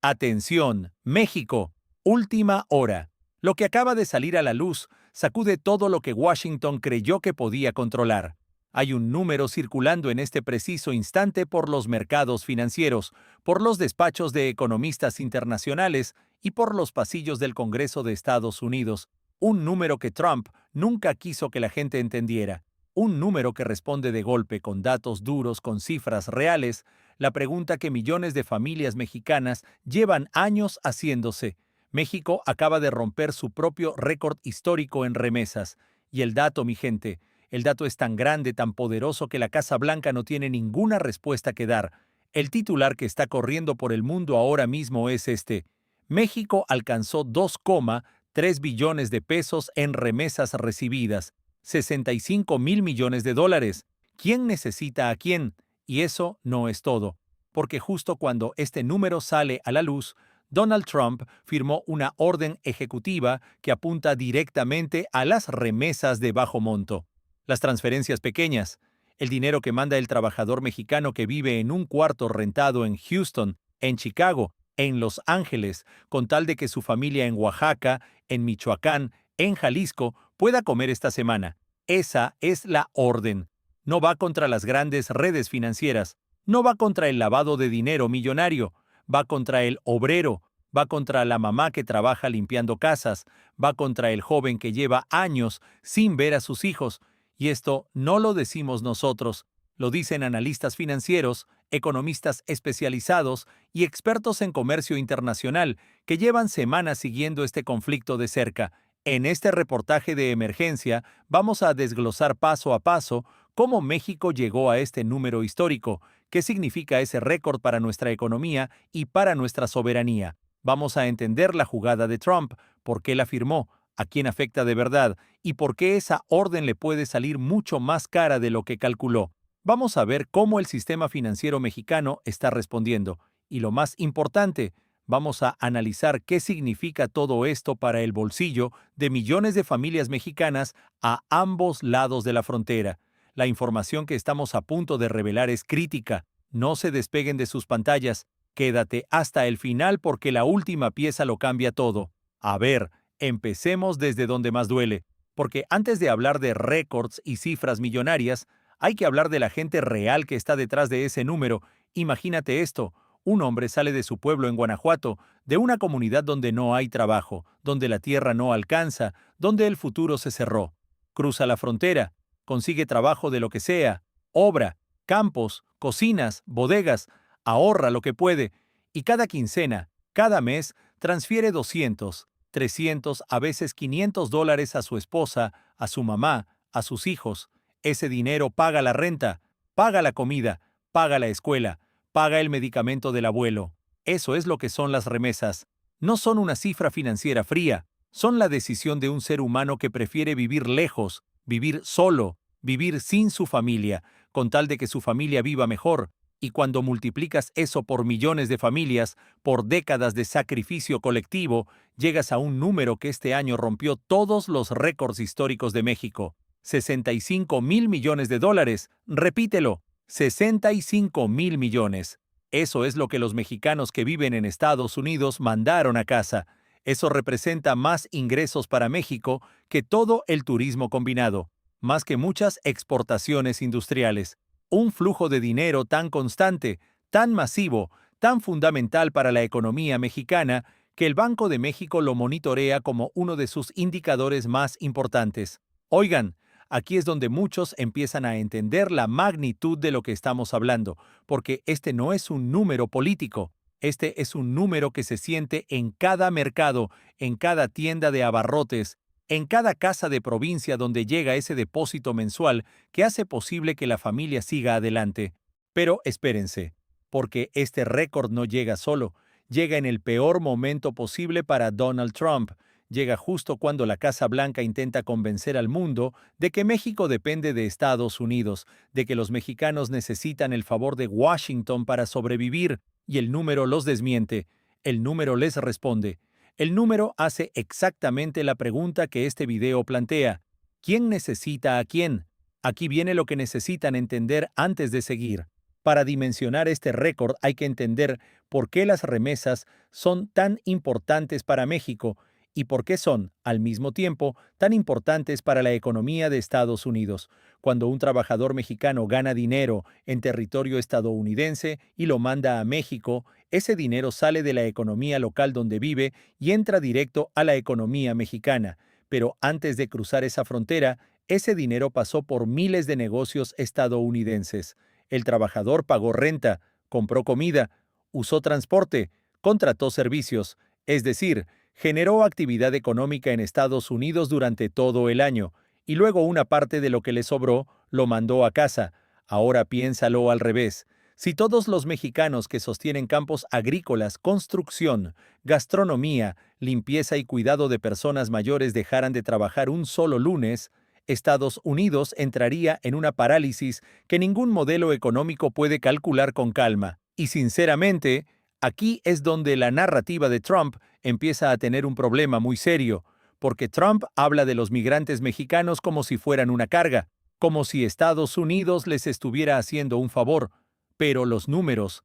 Atención, México. Última hora. Lo que acaba de salir a la luz sacude todo lo que Washington creyó que podía controlar. Hay un número circulando en este preciso instante por los mercados financieros, por los despachos de economistas internacionales y por los pasillos del Congreso de Estados Unidos. Un número que Trump nunca quiso que la gente entendiera. Un número que responde de golpe con datos duros, con cifras reales, la pregunta que millones de familias mexicanas llevan años haciéndose. México acaba de romper su propio récord histórico en remesas. Y el dato, mi gente, el dato es tan grande, tan poderoso que la Casa Blanca no tiene ninguna respuesta que dar. El titular que está corriendo por el mundo ahora mismo es este. México alcanzó 2,3 billones de pesos en remesas recibidas, 65,000 millones de dólares. ¿Quién necesita a quién? Y eso no es todo, porque justo cuando este número sale a la luz, Donald Trump firmó una orden ejecutiva que apunta directamente a las remesas de bajo monto, las transferencias pequeñas, el dinero que manda el trabajador mexicano que vive en un cuarto rentado en Houston, en Chicago, en Los Ángeles, con tal de que su familia en Oaxaca, en Michoacán, en Jalisco, pueda comer esta semana. Esa es la orden. No va contra las grandes redes financieras, no va contra el lavado de dinero millonario, va contra el obrero, va contra la mamá que trabaja limpiando casas, va contra el joven que lleva años sin ver a sus hijos. Y esto no lo decimos nosotros, lo dicen analistas financieros, economistas especializados y expertos en comercio internacional que llevan semanas siguiendo este conflicto de cerca. En este reportaje de emergencia vamos a desglosar paso a paso cómo México llegó a este número histórico, qué significa ese récord para nuestra economía y para nuestra soberanía. Vamos a entender la jugada de Trump, por qué la firmó, a quién afecta de verdad y por qué esa orden le puede salir mucho más cara de lo que calculó. Vamos a ver cómo el sistema financiero mexicano está respondiendo y, lo más importante, vamos a analizar qué significa todo esto para el bolsillo de millones de familias mexicanas a ambos lados de la frontera. La información que estamos a punto de revelar es crítica. No se despeguen de sus pantallas. Quédate hasta el final porque la última pieza lo cambia todo. A ver, empecemos desde donde más duele, porque antes de hablar de récords y cifras millonarias, hay que hablar de la gente real que está detrás de ese número. Imagínate esto. Un hombre sale de su pueblo en Guanajuato, de una comunidad donde no hay trabajo, donde la tierra no alcanza, donde el futuro se cerró. Cruza la frontera, consigue trabajo de lo que sea, obra, campos, cocinas, bodegas, ahorra lo que puede, y cada quincena, cada mes, transfiere 200, 300, a veces $500 a su esposa, a su mamá, a sus hijos. Ese dinero paga la renta, paga la comida, paga la escuela, paga el medicamento del abuelo. Eso es lo que son las remesas. No son una cifra financiera fría, son la decisión de un ser humano que prefiere vivir lejos, vivir solo, vivir sin su familia, con tal de que su familia viva mejor. Y cuando multiplicas eso por millones de familias, por décadas de sacrificio colectivo, llegas a un número que este año rompió todos los récords históricos de México. 65,000 millones de dólares. Repítelo, 65,000 millones. Eso es lo que los mexicanos que viven en Estados Unidos mandaron a casa. Eso representa más ingresos para México que todo el turismo combinado, más que muchas exportaciones industriales. Un flujo de dinero tan constante, tan masivo, tan fundamental para la economía mexicana, que el Banco de México lo monitorea como uno de sus indicadores más importantes. Oigan, aquí es donde muchos empiezan a entender la magnitud de lo que estamos hablando, porque este no es un número político, este es un número que se siente en cada mercado, en cada tienda de abarrotes, en cada casa de provincia donde llega ese depósito mensual que hace posible que la familia siga adelante. Pero espérense, porque este récord no llega solo, llega en el peor momento posible para Donald Trump. Llega justo cuando la Casa Blanca intenta convencer al mundo de que México depende de Estados Unidos, de que los mexicanos necesitan el favor de Washington para sobrevivir, y el número los desmiente. El número les responde. El número hace exactamente la pregunta que este video plantea. ¿Quién necesita a quién? Aquí viene lo que necesitan entender antes de seguir. Para dimensionar este récord hay que entender por qué las remesas son tan importantes para México y por qué son, al mismo tiempo, tan importantes para la economía de Estados Unidos. Cuando un trabajador mexicano gana dinero en territorio estadounidense y lo manda a México, ese dinero sale de la economía local donde vive y entra directo a la economía mexicana. Pero antes de cruzar esa frontera, ese dinero pasó por miles de negocios estadounidenses. El trabajador pagó renta, compró comida, usó transporte, contrató servicios, es decir, generó actividad económica en Estados Unidos durante todo el año, y luego una parte de lo que le sobró lo mandó a casa. Ahora piénsalo al revés. Si todos los mexicanos que sostienen campos agrícolas, construcción, gastronomía, limpieza y cuidado de personas mayores dejaran de trabajar un solo lunes, Estados Unidos entraría en una parálisis que ningún modelo económico puede calcular con calma. Y sinceramente, aquí es donde la narrativa de Trump empieza a tener un problema muy serio, porque Trump habla de los migrantes mexicanos como si fueran una carga, como si Estados Unidos les estuviera haciendo un favor. Pero los números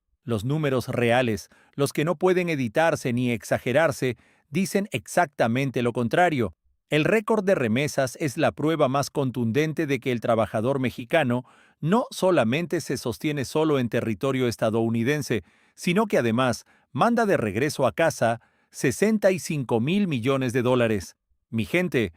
reales, los que no pueden editarse ni exagerarse, dicen exactamente lo contrario. El récord de remesas es la prueba más contundente de que el trabajador mexicano no solamente se sostiene solo en territorio estadounidense, sino que además manda de regreso a casa 65,000 millones de dólares. Mi gente,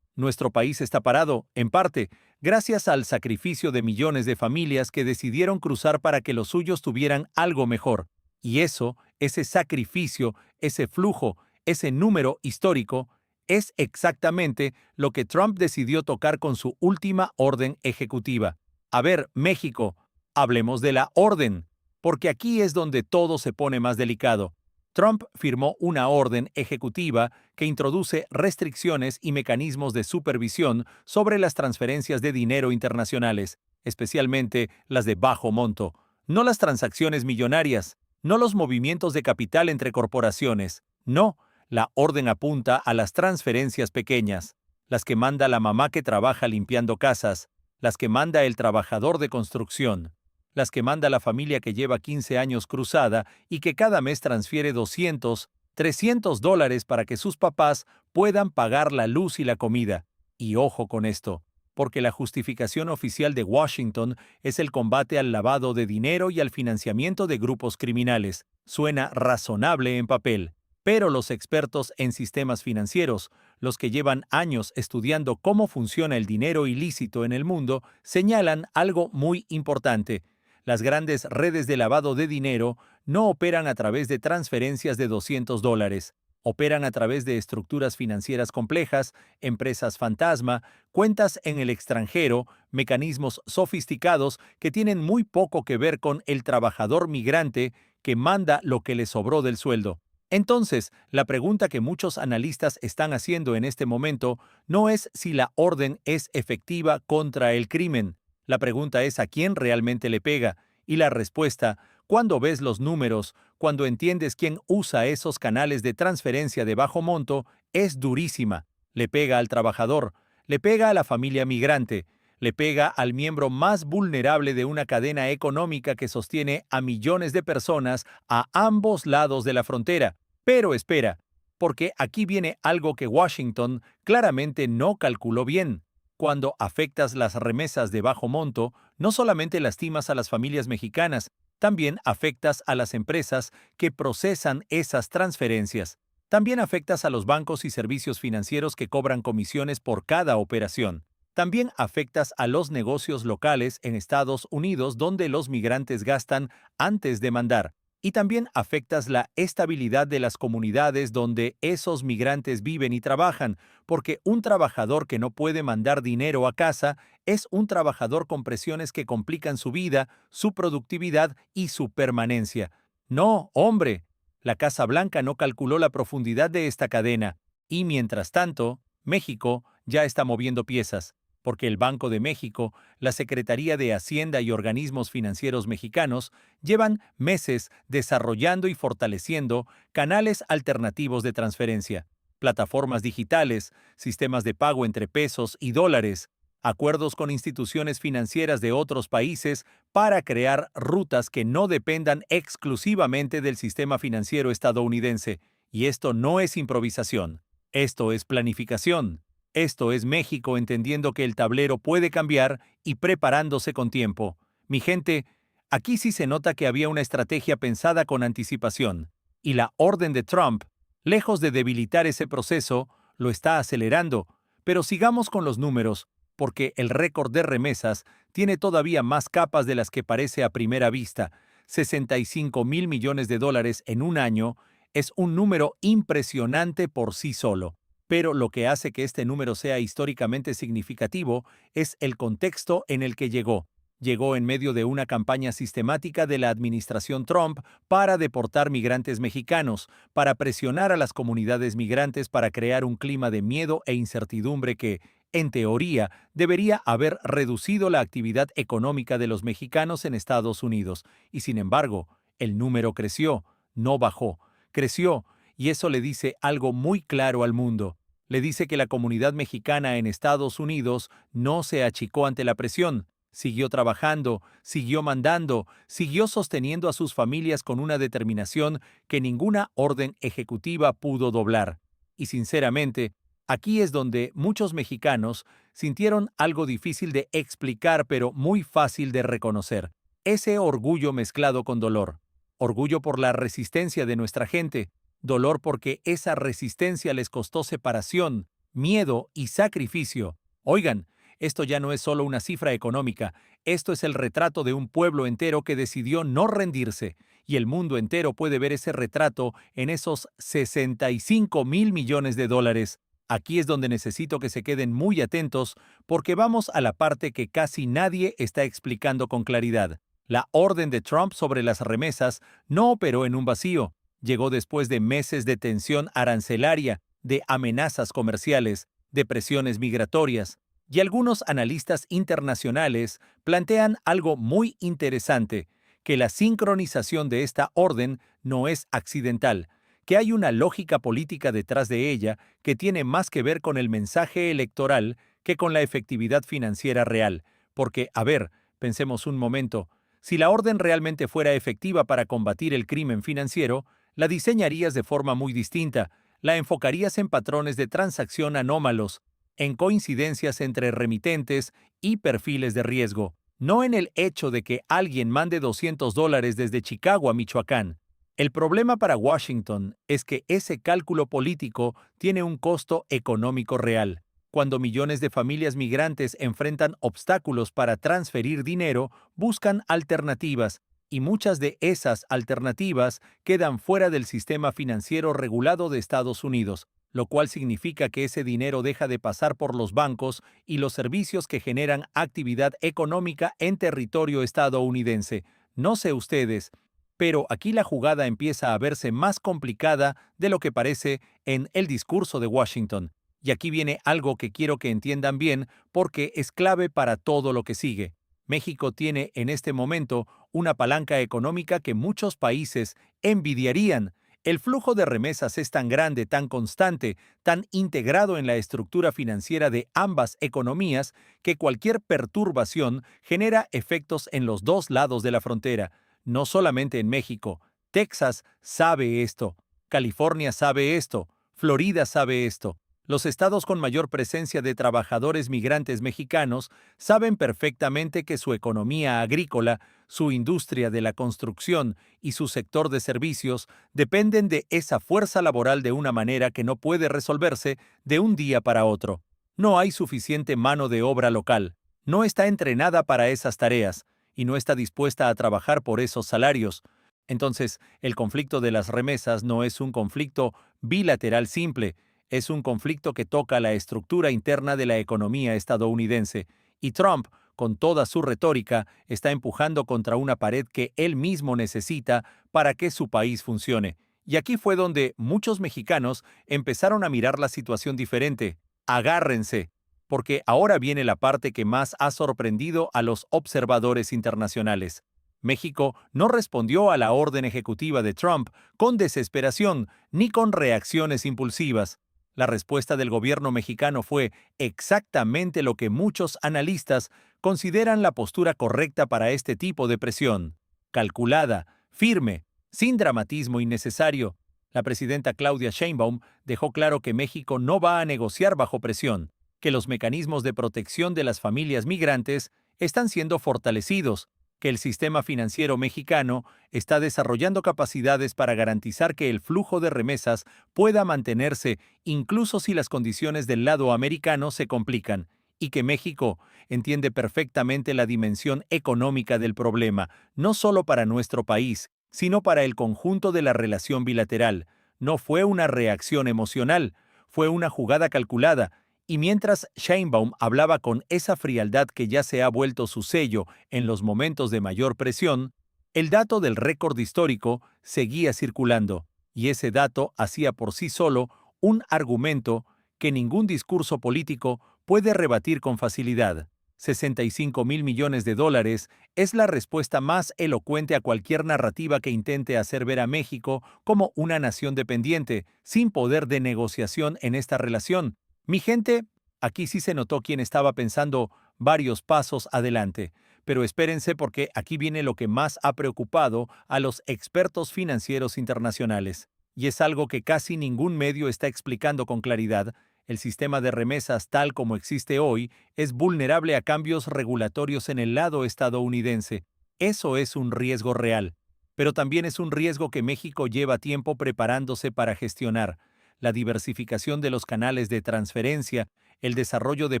nuestro país está parado, en parte, gracias al sacrificio de millones de familias que decidieron cruzar para que los suyos tuvieran algo mejor. Y eso, ese sacrificio, ese flujo, ese número histórico, es exactamente lo que Trump decidió tocar con su última orden ejecutiva. A ver, México, hablemos de la orden, porque aquí es donde todo se pone más delicado. Trump firmó una orden ejecutiva que introduce restricciones y mecanismos de supervisión sobre las transferencias de dinero internacionales, especialmente las de bajo monto, no las transacciones millonarias, no los movimientos de capital entre corporaciones, no, la orden apunta a las transferencias pequeñas, las que manda la mamá que trabaja limpiando casas, las que manda el trabajador de construcción, las que manda la familia que lleva 15 años cruzada y que cada mes transfiere 200, 300 dólares para que sus papás puedan pagar la luz y la comida. Y ojo con esto, porque la justificación oficial de Washington es el combate al lavado de dinero y al financiamiento de grupos criminales. Suena razonable en papel. Pero los expertos en sistemas financieros, los que llevan años estudiando cómo funciona el dinero ilícito en el mundo, señalan algo muy importante. Las grandes redes de lavado de dinero no operan a través de transferencias de 200 dólares. Operan a través de estructuras financieras complejas, empresas fantasma, cuentas en el extranjero, mecanismos sofisticados que tienen muy poco que ver con el trabajador migrante que manda lo que le sobró del sueldo. Entonces, la pregunta que muchos analistas están haciendo en este momento no es si la orden es efectiva contra el crimen. La pregunta es a quién realmente le pega. Y la respuesta, cuando ves los números, cuando entiendes quién usa esos canales de transferencia de bajo monto, es durísima. Le pega al trabajador, le pega a la familia migrante, le pega al miembro más vulnerable de una cadena económica que sostiene a millones de personas a ambos lados de la frontera. Pero espera, porque aquí viene algo que Washington claramente no calculó bien. Cuando afectas las remesas de bajo monto, no solamente lastimas a las familias mexicanas, también afectas a las empresas que procesan esas transferencias. También afectas a los bancos y servicios financieros que cobran comisiones por cada operación. También afectas a los negocios locales en Estados Unidos donde los migrantes gastan antes de mandar. Y también afectas la estabilidad de las comunidades donde esos migrantes viven y trabajan, porque un trabajador que no puede mandar dinero a casa es un trabajador con presiones que complican su vida, su productividad y su permanencia. No, hombre, la Casa Blanca no calculó la profundidad de esta cadena. Y mientras tanto, México ya está moviendo piezas, porque el Banco de México, la Secretaría de Hacienda y organismos financieros mexicanos llevan meses desarrollando y fortaleciendo canales alternativos de transferencia, plataformas digitales, sistemas de pago entre pesos y dólares. acuerdos con instituciones financieras de otros países para crear rutas que no dependan exclusivamente del sistema financiero estadounidense. Y esto no es improvisación, esto es planificación. Esto es México entendiendo que el tablero puede cambiar y preparándose con tiempo. Mi gente, aquí sí se nota que había una estrategia pensada con anticipación. Y la orden de Trump, lejos de debilitar ese proceso, lo está acelerando. Pero sigamos con los números, porque el récord de remesas tiene todavía más capas de las que parece a primera vista. 65.000 millones de dólares en un año es un número impresionante por sí solo. Pero lo que hace que este número sea históricamente significativo es el contexto en el que llegó. Llegó en medio de una campaña sistemática de la administración Trump para deportar migrantes mexicanos, para presionar a las comunidades migrantes para crear un clima de miedo e incertidumbre que, en teoría, debería haber reducido la actividad económica de los mexicanos en Estados Unidos. Y sin embargo, el número creció, no bajó, creció, y eso le dice algo muy claro al mundo. Le dice que la comunidad mexicana en Estados Unidos no se achicó ante la presión, siguió trabajando, siguió mandando, siguió sosteniendo a sus familias con una determinación que ninguna orden ejecutiva pudo doblar. Y sinceramente, aquí es donde muchos mexicanos sintieron algo difícil de explicar pero muy fácil de reconocer. Ese orgullo mezclado con dolor. Orgullo por la resistencia de nuestra gente, dolor porque esa resistencia les costó separación, miedo y sacrificio. Oigan, esto ya no es solo una cifra económica, esto es el retrato de un pueblo entero que decidió no rendirse, y el mundo entero puede ver ese retrato en esos 65.000 millones de dólares. Aquí es donde necesito que se queden muy atentos porque vamos a la parte que casi nadie está explicando con claridad. La orden de Trump sobre las remesas no operó en un vacío. Llegó después de meses de tensión arancelaria, de amenazas comerciales, de presiones migratorias, y algunos analistas internacionales plantean algo muy interesante, que la sincronización de esta orden no es accidental, que hay una lógica política detrás de ella que tiene más que ver con el mensaje electoral que con la efectividad financiera real. Porque, a ver, pensemos un momento, si la orden realmente fuera efectiva para combatir el crimen financiero, la diseñarías de forma muy distinta, la enfocarías en patrones de transacción anómalos, en coincidencias entre remitentes y perfiles de riesgo, no en el hecho de que alguien mande $200 desde Chicago a Michoacán. El problema para Washington es que ese cálculo político tiene un costo económico real. Cuando millones de familias migrantes enfrentan obstáculos para transferir dinero, buscan alternativas, y muchas de esas alternativas quedan fuera del sistema financiero regulado de Estados Unidos, lo cual significa que ese dinero deja de pasar por los bancos y los servicios que generan actividad económica en territorio estadounidense. No sé ustedes, pero aquí la jugada empieza a verse más complicada de lo que parece en el discurso de Washington. Y aquí viene algo que quiero que entiendan bien porque es clave para todo lo que sigue. México tiene en este momento una palanca económica que muchos países envidiarían. El flujo de remesas es tan grande, tan constante, tan integrado en la estructura financiera de ambas economías que cualquier perturbación genera efectos en los dos lados de la frontera. No solamente en México. Texas sabe esto, California sabe esto, Florida sabe esto. Los estados con mayor presencia de trabajadores migrantes mexicanos saben perfectamente que su economía agrícola, su industria de la construcción y su sector de servicios dependen de esa fuerza laboral de una manera que no puede resolverse de un día para otro. No hay suficiente mano de obra local, no está entrenada para esas tareas y no está dispuesta a trabajar por esos salarios. Entonces, el conflicto de las remesas no es un conflicto bilateral simple, es un conflicto que toca la estructura interna de la economía estadounidense, y Trump, con toda su retórica, está empujando contra una pared que él mismo necesita para que su país funcione. Y aquí fue donde muchos mexicanos empezaron a mirar la situación diferente. Agárrense, porque ahora viene la parte que más ha sorprendido a los observadores internacionales. México no respondió a la orden ejecutiva de Trump con desesperación ni con reacciones impulsivas. La respuesta del gobierno mexicano fue exactamente lo que muchos analistas consideran la postura correcta para este tipo de presión. Calculada, firme, sin dramatismo innecesario. La presidenta Claudia Sheinbaum dejó claro que México no va a negociar bajo presión, que los mecanismos de protección de las familias migrantes están siendo fortalecidos, que el sistema financiero mexicano está desarrollando capacidades para garantizar que el flujo de remesas pueda mantenerse incluso si las condiciones del lado americano se complican, y que México entiende perfectamente la dimensión económica del problema, no solo para nuestro país, sino para el conjunto de la relación bilateral. No fue una reacción emocional, fue una jugada calculada, y mientras Sheinbaum hablaba con esa frialdad que ya se ha vuelto su sello en los momentos de mayor presión, el dato del récord histórico seguía circulando, y ese dato hacía por sí solo un argumento que ningún discurso político puede rebatir con facilidad. 65.000 millones de dólares es la respuesta más elocuente a cualquier narrativa que intente hacer ver a México como una nación dependiente, sin poder de negociación en esta relación. Mi gente, aquí sí se notó quién estaba pensando varios pasos adelante, pero espérense porque aquí viene lo que más ha preocupado a los expertos financieros internacionales, y es algo que casi ningún medio está explicando con claridad. El sistema de remesas tal como existe hoy es vulnerable a cambios regulatorios en el lado estadounidense. Eso es un riesgo real, pero también es un riesgo que México lleva tiempo preparándose para gestionar. La diversificación de los canales de transferencia, el desarrollo de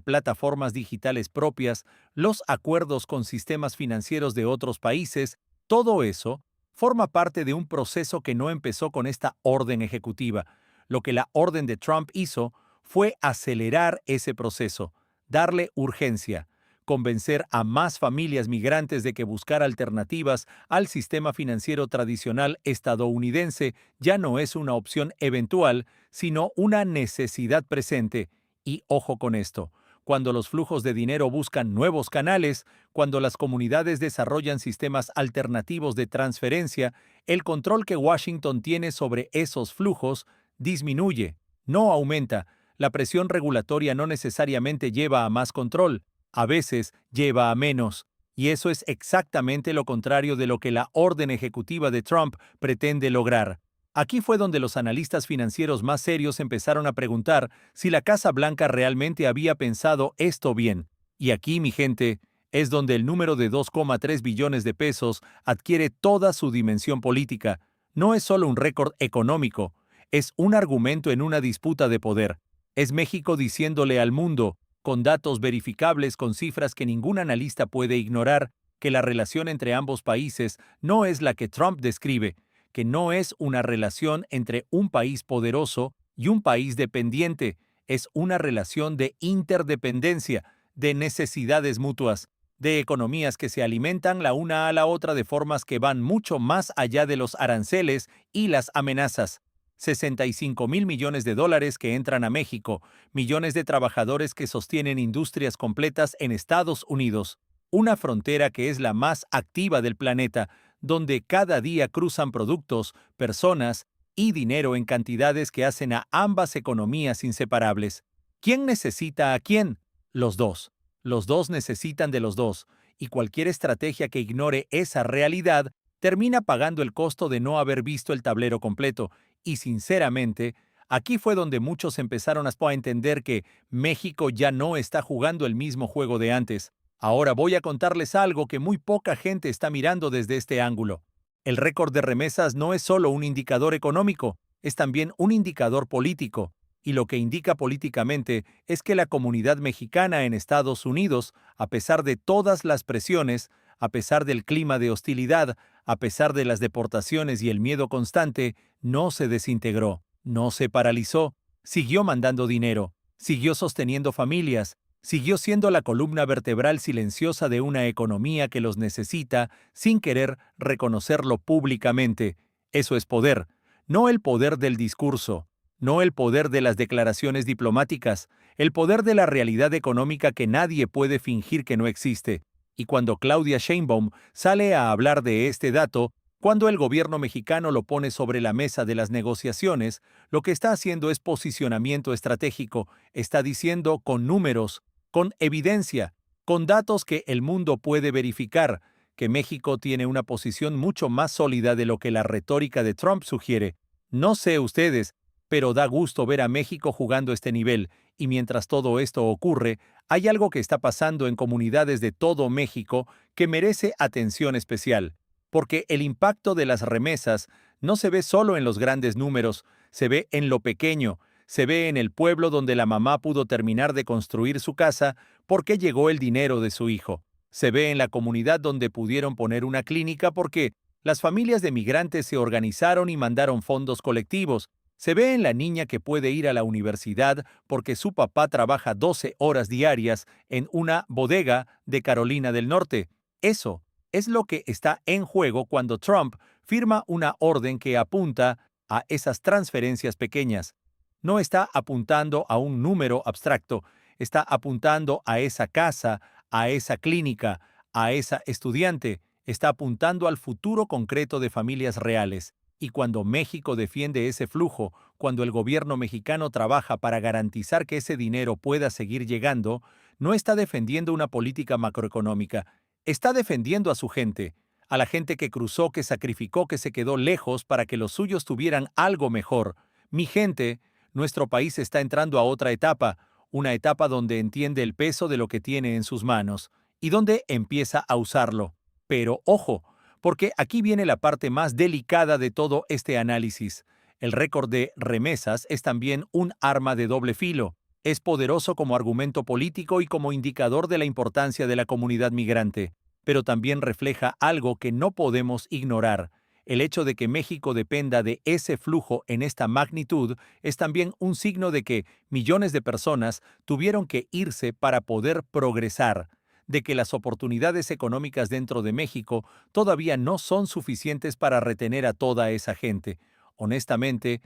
plataformas digitales propias, los acuerdos con sistemas financieros de otros países, todo eso forma parte de un proceso que no empezó con esta orden ejecutiva. Lo que la orden de Trump hizo fue acelerar ese proceso, darle urgencia, convencer a más familias migrantes de que buscar alternativas al sistema financiero tradicional estadounidense ya no es una opción eventual, sino una necesidad presente. Y ojo con esto, cuando los flujos de dinero buscan nuevos canales, cuando las comunidades desarrollan sistemas alternativos de transferencia, el control que Washington tiene sobre esos flujos disminuye, no aumenta. La presión regulatoria no necesariamente lleva a más control, a veces lleva a menos. Y eso es exactamente lo contrario de lo que la orden ejecutiva de Trump pretende lograr. Aquí fue donde los analistas financieros más serios empezaron a preguntar si la Casa Blanca realmente había pensado esto bien. Y aquí, mi gente, es donde el número de 2,3 billones de pesos adquiere toda su dimensión política. No es solo un récord económico, es un argumento en una disputa de poder. Es México diciéndole al mundo, con datos verificables, con cifras que ningún analista puede ignorar, que la relación entre ambos países no es la que Trump describe, que no es una relación entre un país poderoso y un país dependiente, es una relación de interdependencia, de necesidades mutuas, de economías que se alimentan la una a la otra de formas que van mucho más allá de los aranceles y las amenazas. 65.000 millones de dólares que entran a México, millones de trabajadores que sostienen industrias completas en Estados Unidos, una frontera que es la más activa del planeta, donde cada día cruzan productos, personas y dinero en cantidades que hacen a ambas economías inseparables. ¿Quién necesita a quién? Los dos. Los dos necesitan de los dos, y cualquier estrategia que ignore esa realidad termina pagando el costo de no haber visto el tablero completo. Y sinceramente, aquí fue donde muchos empezaron a entender que México ya no está jugando el mismo juego de antes. Ahora voy a contarles algo que muy poca gente está mirando desde este ángulo. El récord de remesas no es solo un indicador económico, es también un indicador político. Y lo que indica políticamente es que la comunidad mexicana en Estados Unidos, a pesar de todas las presiones, a pesar del clima de hostilidad, a pesar de las deportaciones y el miedo constante, no se desintegró, no se paralizó, siguió mandando dinero, siguió sosteniendo familias, siguió siendo la columna vertebral silenciosa de una economía que los necesita sin querer reconocerlo públicamente. Eso es poder, no el poder del discurso, no el poder de las declaraciones diplomáticas, el poder de la realidad económica que nadie puede fingir que no existe. Y cuando Claudia Sheinbaum sale a hablar de este dato, Cuando el gobierno mexicano lo pone sobre la mesa de las negociaciones, lo que está haciendo es posicionamiento estratégico, está diciendo con números, con evidencia, con datos que el mundo puede verificar, que México tiene una posición mucho más sólida de lo que la retórica de Trump sugiere. No sé ustedes, pero da gusto ver a México jugando este nivel, y mientras todo esto ocurre, hay algo que está pasando en comunidades de todo México que merece atención especial, porque el impacto de las remesas no se ve solo en los grandes números, se ve en lo pequeño, se ve en el pueblo donde la mamá pudo terminar de construir su casa porque llegó el dinero de su hijo. Se ve en la comunidad donde pudieron poner una clínica porque las familias de migrantes se organizaron y mandaron fondos colectivos. Se ve en la niña que puede ir a la universidad porque su papá trabaja 12 horas diarias en una bodega de Carolina del Norte. Eso es lo que está en juego cuando Trump firma una orden que apunta a esas transferencias pequeñas. No está apuntando a un número abstracto, está apuntando a esa casa, a esa clínica, a esa estudiante, está apuntando al futuro concreto de familias reales. Y cuando México defiende ese flujo, cuando el gobierno mexicano trabaja para garantizar que ese dinero pueda seguir llegando, no está defendiendo una política macroeconómica, está defendiendo a su gente, a la gente que cruzó, que sacrificó, que se quedó lejos para que los suyos tuvieran algo mejor. Mi gente, nuestro país está entrando a otra etapa, una etapa donde entiende el peso de lo que tiene en sus manos y donde empieza a usarlo. Pero ojo, porque aquí viene la parte más delicada de todo este análisis. El récord de remesas es también un arma de doble filo. Es poderoso como argumento político y como indicador de la importancia de la comunidad migrante, pero también refleja algo que no podemos ignorar. El hecho de que México dependa de ese flujo en esta magnitud es también un signo de que millones de personas tuvieron que irse para poder progresar, de que las oportunidades económicas dentro de México todavía no son suficientes para retener a toda esa gente. Honestamente,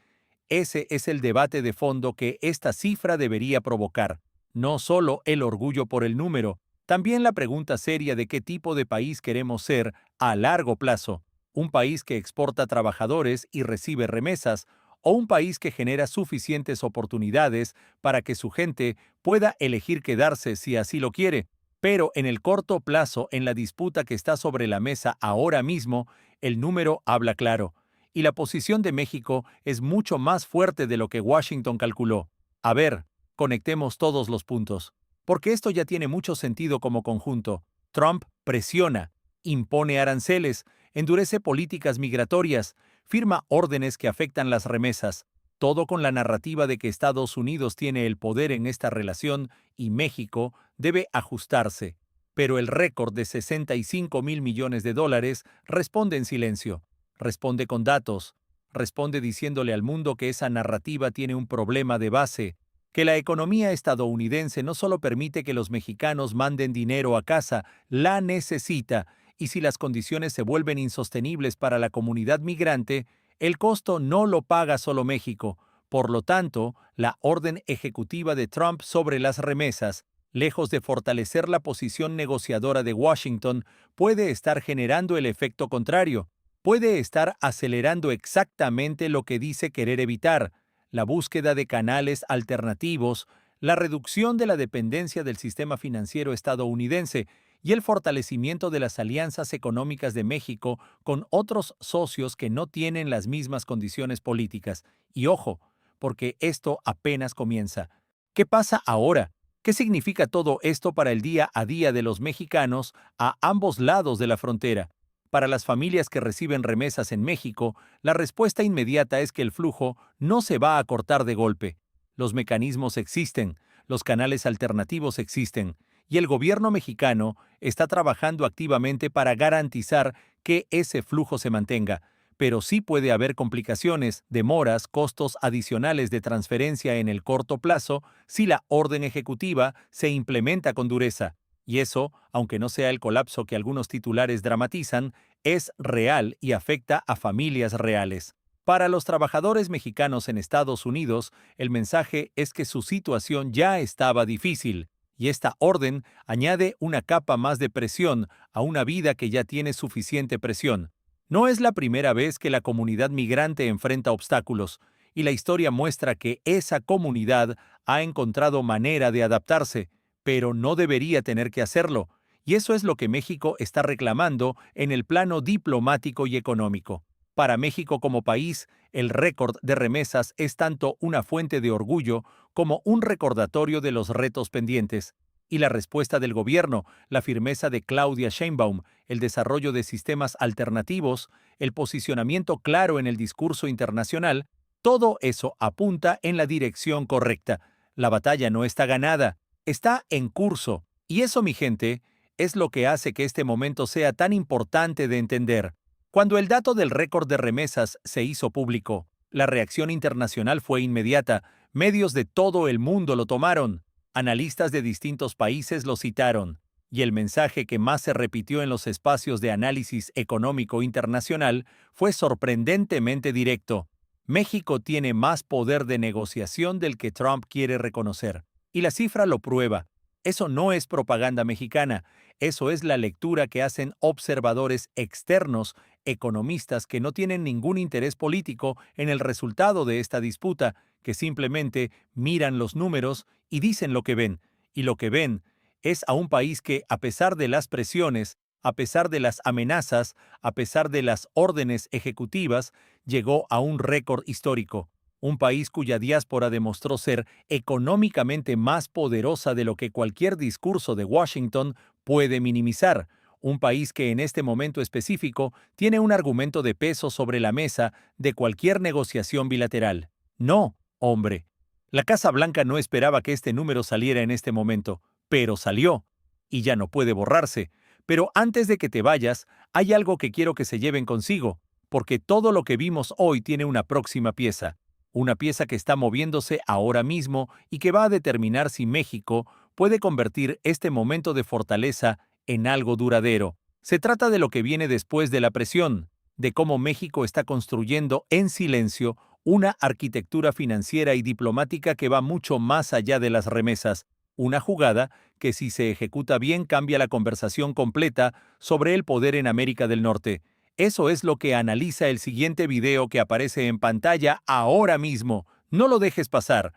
ese es el debate de fondo que esta cifra debería provocar. No solo el orgullo por el número, también la pregunta seria de qué tipo de país queremos ser a largo plazo. Un país que exporta trabajadores y recibe remesas, o un país que genera suficientes oportunidades para que su gente pueda elegir quedarse si así lo quiere. Pero en el corto plazo, en la disputa que está sobre la mesa ahora mismo, el número habla claro. Y la posición de México es mucho más fuerte de lo que Washington calculó. A ver, conectemos todos los puntos. Porque esto ya tiene mucho sentido como conjunto. Trump presiona, impone aranceles, endurece políticas migratorias, firma órdenes que afectan las remesas, todo con la narrativa de que Estados Unidos tiene el poder en esta relación y México debe ajustarse. Pero el récord de 65,000 millones de dólares responde en silencio, responde con datos, responde diciéndole al mundo que esa narrativa tiene un problema de base, que la economía estadounidense no solo permite que los mexicanos manden dinero a casa, la necesita, y si las condiciones se vuelven insostenibles para la comunidad migrante, el costo no lo paga solo México. Por lo tanto, la orden ejecutiva de Trump sobre las remesas, lejos de fortalecer la posición negociadora de Washington, puede estar generando el efecto contrario. Puede estar acelerando exactamente lo que dice querer evitar: la búsqueda de canales alternativos, la reducción de la dependencia del sistema financiero estadounidense y el fortalecimiento de las alianzas económicas de México con otros socios que no tienen las mismas condiciones políticas. Y ojo, porque esto apenas comienza. ¿Qué pasa ahora? ¿Qué significa todo esto para el día a día de los mexicanos a ambos lados de la frontera? Para las familias que reciben remesas en México, la respuesta inmediata es que el flujo no se va a cortar de golpe. Los mecanismos existen, los canales alternativos existen, y el gobierno mexicano está trabajando activamente para garantizar que ese flujo se mantenga, pero sí puede haber complicaciones, demoras, costos adicionales de transferencia en el corto plazo si la orden ejecutiva se implementa con dureza. Y eso, aunque no sea el colapso que algunos titulares dramatizan, es real y afecta a familias reales. Para los trabajadores mexicanos en Estados Unidos, el mensaje es que su situación ya estaba difícil, y esta orden añade una capa más de presión a una vida que ya tiene suficiente presión. No es la primera vez que la comunidad migrante enfrenta obstáculos, y la historia muestra que esa comunidad ha encontrado manera de adaptarse, pero no debería tener que hacerlo, y eso es lo que México está reclamando en el plano diplomático y económico. Para México como país, el récord de remesas es tanto una fuente de orgullo como un recordatorio de los retos pendientes. Y la respuesta del gobierno, la firmeza de Claudia Sheinbaum, el desarrollo de sistemas alternativos, el posicionamiento claro en el discurso internacional, todo eso apunta en la dirección correcta. La batalla no está ganada, está en curso. Y eso, mi gente, es lo que hace que este momento sea tan importante de entender. Cuando el dato del récord de remesas se hizo público, la reacción internacional fue inmediata. Medios de todo el mundo lo tomaron. Analistas de distintos países lo citaron. Y el mensaje que más se repitió en los espacios de análisis económico internacional fue sorprendentemente directo. México tiene más poder de negociación del que Trump quiere reconocer. Y la cifra lo prueba. Eso no es propaganda mexicana, eso es la lectura que hacen observadores externos, economistas que no tienen ningún interés político en el resultado de esta disputa, que simplemente miran los números y dicen lo que ven. Y lo que ven es a un país que, a pesar de las presiones, a pesar de las amenazas, a pesar de las órdenes ejecutivas, llegó a un récord histórico. Un país cuya diáspora demostró ser económicamente más poderosa de lo que cualquier discurso de Washington puede minimizar. Un país que en este momento específico tiene un argumento de peso sobre la mesa de cualquier negociación bilateral. No, hombre. La Casa Blanca no esperaba que este número saliera en este momento, pero salió. Y ya no puede borrarse. Pero antes de que te vayas, hay algo que quiero que se lleven consigo, porque todo lo que vimos hoy tiene una próxima pieza. Una pieza que está moviéndose ahora mismo y que va a determinar si México puede convertir este momento de fortaleza en algo duradero. Se trata de lo que viene después de la presión, de cómo México está construyendo en silencio una arquitectura financiera y diplomática que va mucho más allá de las remesas, una jugada que si se ejecuta bien cambia la conversación completa sobre el poder en América del Norte. Eso es lo que analiza el siguiente video que aparece en pantalla ahora mismo. No lo dejes pasar.